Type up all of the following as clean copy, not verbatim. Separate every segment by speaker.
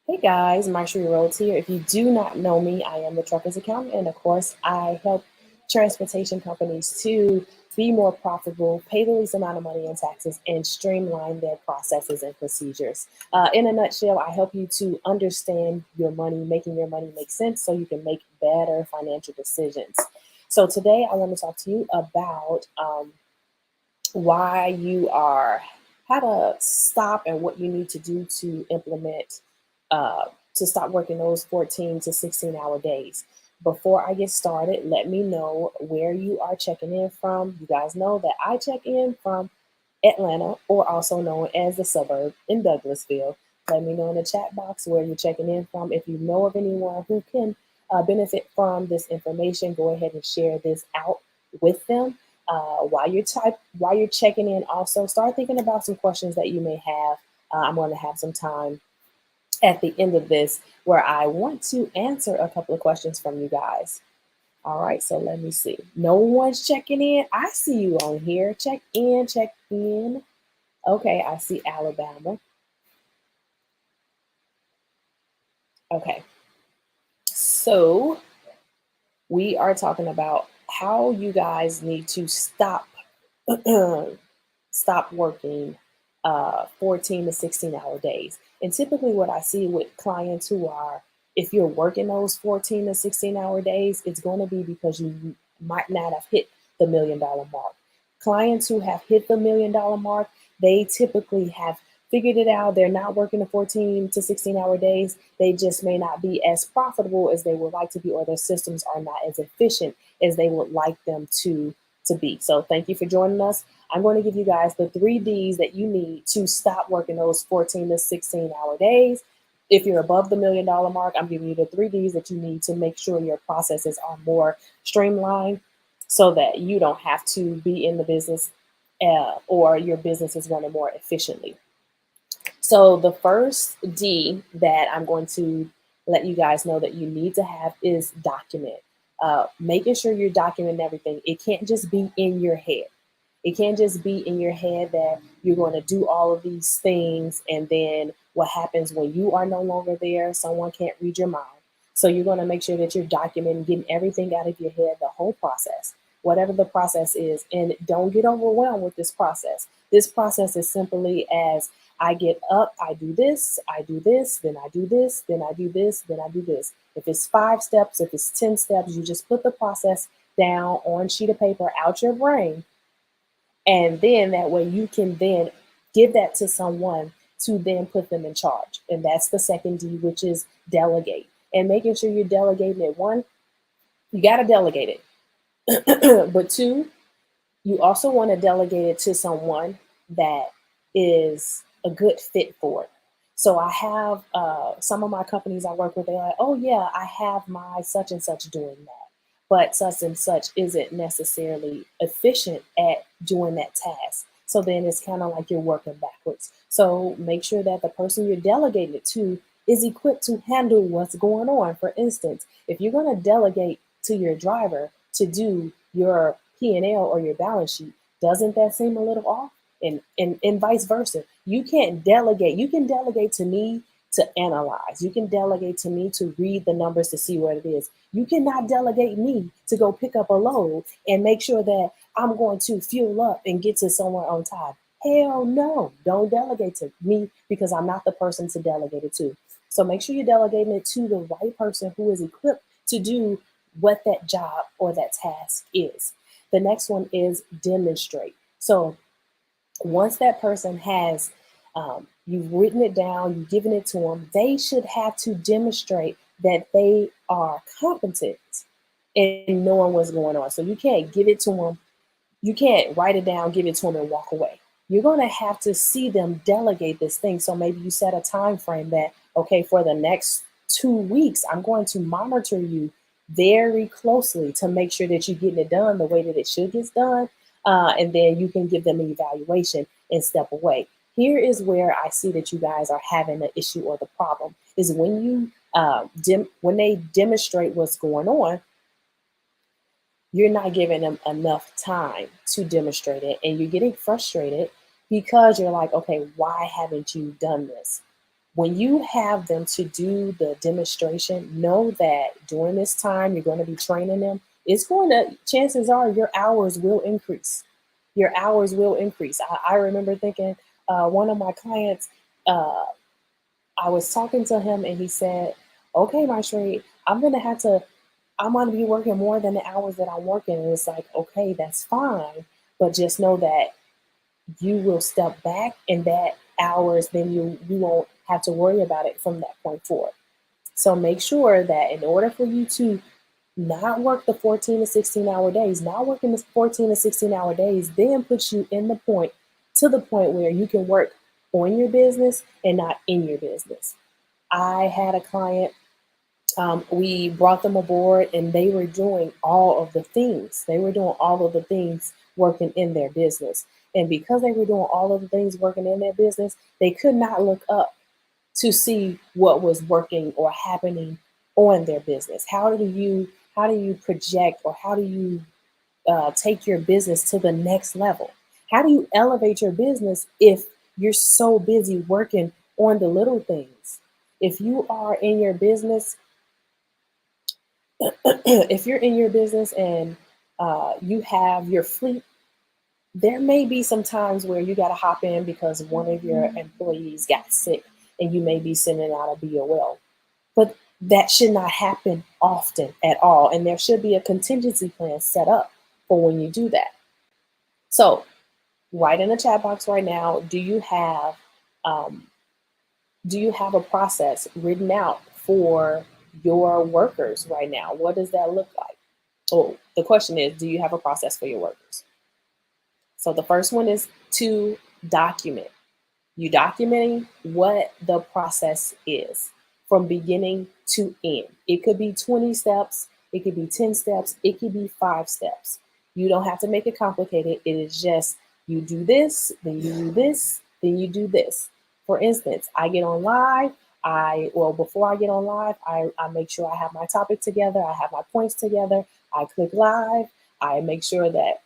Speaker 1: Hey guys, Marsha Rhodes here. If you do not know me, I am the trucker's accountant, and of course, I help transportation companies to be more profitable, pay the least amount of money in taxes, and streamline their processes and procedures. In a nutshell, I help you to understand your money, making your money make sense so you can make better financial decisions. So today, I want to talk to you about why you are, how to stop and what you need to do to implement uh, to stop working those 14 to 16-hour days. Before I get started, let me know where you are checking in from. You guys know that I check in from Atlanta, or also known as the suburb in Douglasville. Let me know in the chat box where you're checking in from. If you know of anyone who can benefit from this information, go ahead and share this out with them. While you're checking in, also start thinking about some questions that you may have. I'm going to have some time at the end of this where I want to answer a couple of questions from you guys. All right, so let me see. No one's checking in. I see you on here. Check in, check in. Okay, I see Alabama. Okay, so we are talking about how you guys need to stop stop working 14 to 16-hour days. And typically, what I see with clients who are, if you're working those 14 to 16-hour days, it's going to be because you might not have hit the $1 million mark. Clients who have hit the $1 million mark, they typically have figured it out. They're not working the 14 to 16-hour days. They just may not be as profitable as they would like to be, or their systems are not as efficient as they would like them to be. So thank you for joining us. I'm going to give you guys the 3D's that you need to stop working those 14 to 16-hour days. If you're above the $1 million mark, I'm giving you the 3D's that you need to make sure your processes are more streamlined so that you don't have to be in the business or your business is running more efficiently. So the first D that I'm going to let you guys know that you need to have is document. Making sure you're documenting everything. It can't just be in your head. It can't just be in your head that you're going to do all of these things, and then what happens when you are no longer there? Someone can't read your mind. So you're going to make sure that you're documenting, getting everything out of your head, the whole process, whatever the process is. And don't get overwhelmed with this process. This process is simply as I get up, I do this, then I do this, then I do this, then I do this. If it's 5 steps, if it's 10 steps, you just put the process down on a sheet of paper out your brain, and then that way you can then give that to someone to then put them in charge. And that's the second D, which is delegate. And making sure you're delegating it. One, you got to delegate it. But two, you also want to delegate it to someone that is a good fit for it. So I have some of my companies I work with, they're like, oh yeah, I have my such and such doing that. But such and such isn't necessarily efficient at doing that task. So then it's kind of like you're working backwards. So make sure that the person you're delegating it to is equipped to handle what's going on. For instance, if you're going to delegate to your driver to do your P&L or your balance sheet, doesn't that seem a little off? And vice versa. You can't delegate. You can delegate to me to analyze. You can delegate to me to read the numbers to see what it is. You cannot delegate me to go pick up a load and make sure that I'm going to fuel up and get to somewhere on time. Hell no, don't delegate to me because I'm not the person to delegate it to. So make sure you're delegating it to the right person who is equipped to do what that job or that task is. The next one is demonstrate. So once that person has, you've written it down, you've given it to them, they should have to demonstrate that they are competent in knowing what's going on. So you can't give it to them, you can't write it down, give it to them, and walk away. You're going to have to see them delegate this thing. So maybe you set a time frame that, okay, for the next 2 weeks, I'm going to monitor you very closely to make sure that you're getting it done the way that it should get done. And then you can give them an evaluation and step away. Here is where I see that you guys are having the issue or the problem is when you when they demonstrate what's going on, you're not giving them enough time to demonstrate it, and you're getting frustrated because you're like, okay, why haven't you done this? When you have them to do the demonstration, know that during this time you're going to be training them. It's going to, chances are your hours will increase. Your hours will increase. I remember thinking, one of my clients, uh, I was talking to him and he said, okay, my trade, I'm going to be working more than the hours that I'm working. And it's like, okay, that's fine. But just know that you will step back in that hours, then you won't have to worry about it from that point forward. So make sure that in order for you to not work the 14 to 16-hour days, not working the 14 to 16-hour days, then puts you in the point to the point where you can work on your business and not in your business. I had a client, we brought them aboard and they were doing all of the things. They were doing all of the things working in their business. And because they were doing all of the things working in their business, they could not look up to see what was working or happening on their business. How do you project, or how do you take your business to the next level? How do you elevate your business if you're so busy working on the little things? If you are in your business, if you're in your business and you have your fleet, there may be some times where you got to hop in because one of your employees got sick and you may be sending out a BOL. But that should not happen often at all. And there should be a contingency plan set up for when you do that. So, write in the chat box right now, um, do you have a process written out for your workers right now? What does that look like? Oh, the question is, do you have a process for your workers? So the first one is to document. You documenting what the process is from beginning to end. It could be 20 steps, it could be 10 steps, it could be 5 steps. You don't have to make it complicated. It is just you do this, then you do this, then you do this. For instance, I get on live. Before I get on live, I make sure I have my topic together, I have my points together, I click live, I make sure that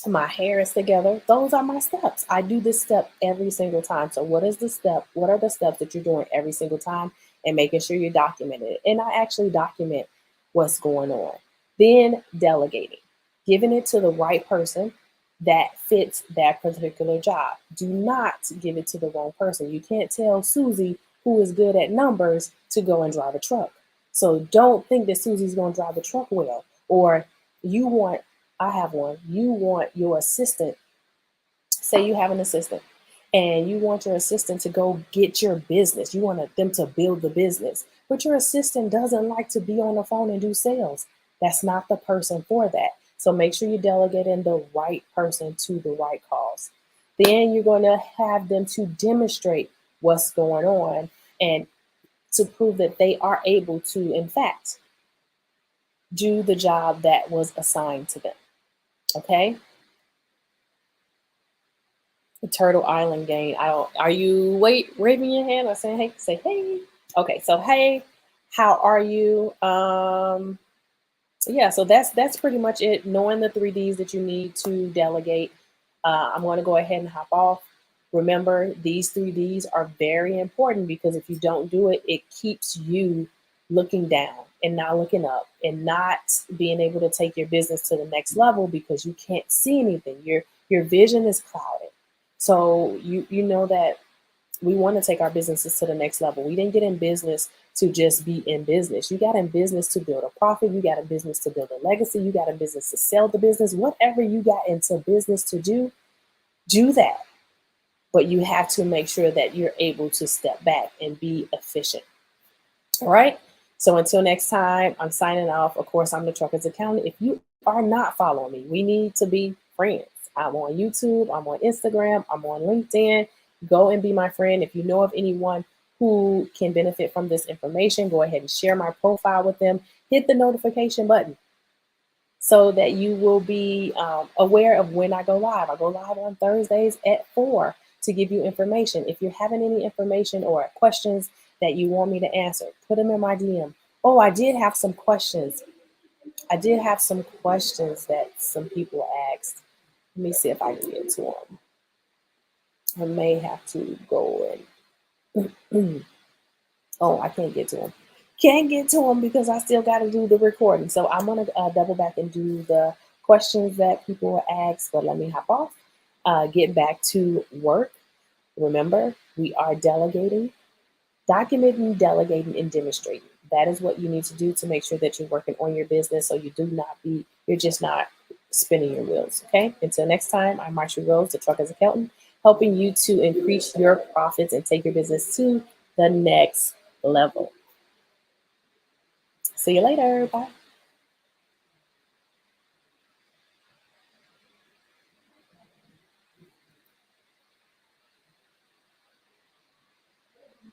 Speaker 1: my hair is together. Those are my steps. I do this step every single time. So what is the step? What are the steps that you're doing every single time, and making sure you document it? And I actually document what's going on. Then delegating, giving it to the right person that fits that particular job. Do not give it to the wrong person. You can't tell Susie, who is good at numbers, to go and drive a truck. So don't think that Susie's going to drive a truck well, or you want I have one. You want your assistant, say you have an assistant, and you want your assistant to go get your business. You want them to build the business, but your assistant doesn't like to be on the phone and do sales. That's not the person for that. So make sure you delegate in the right person to the right cause. Then you're going to have them to demonstrate what's going on and to prove that they are able to, in fact, do the job that was assigned to them. Okay. The Turtle Island game. I don't. Are you waving your hand or saying hey? Say hey. Okay. So hey, how are you? Yeah. So that's pretty much it. Knowing the 3Ds that you need to delegate. I'm going to go ahead and hop off. Remember, these 3Ds are very important because if you don't do it, it keeps you looking down and not looking up and not being able to take your business to the next level because you can't see anything. Your vision is clouded. So you know that we want to take our businesses to the next level. We didn't get in business to just be in business. You got in business to build a profit. You got in business to build a legacy. You got in business to sell the business. Whatever you got into business to do that. But you have to make sure that you're able to step back and be efficient. All right. So until next time, I'm signing off. Of course, I'm the Trucker's Accountant. If you are not following me, we need to be friends. I'm on YouTube, I'm on Instagram, I'm on LinkedIn. Go and be my friend. If you know of anyone who can benefit from this information, go ahead and share my profile with them. Hit the notification button so that you will be aware of when I go live. I go live on Thursdays at 4 to give you information. If you're having any information or questions that you want me to answer, put them in my DM. Oh, I did have some questions. I did have some questions that some people asked. Let me see if I can get to them. I may have to go and Oh, I can't get to them. Can't get to them because I still got to do the recording. So I'm going to double back and do the questions that people were asked, but let me hop off, get back to work. Remember, we are delegating, documenting, delegating, and demonstrating. That is what you need to do to make sure that you're working on your business so you're just not spinning your wheels. Okay. Until next time, I'm Marcia Rose, the Trucker's Accountant, helping you to increase your profits and take your business to the next level. See you later. Bye.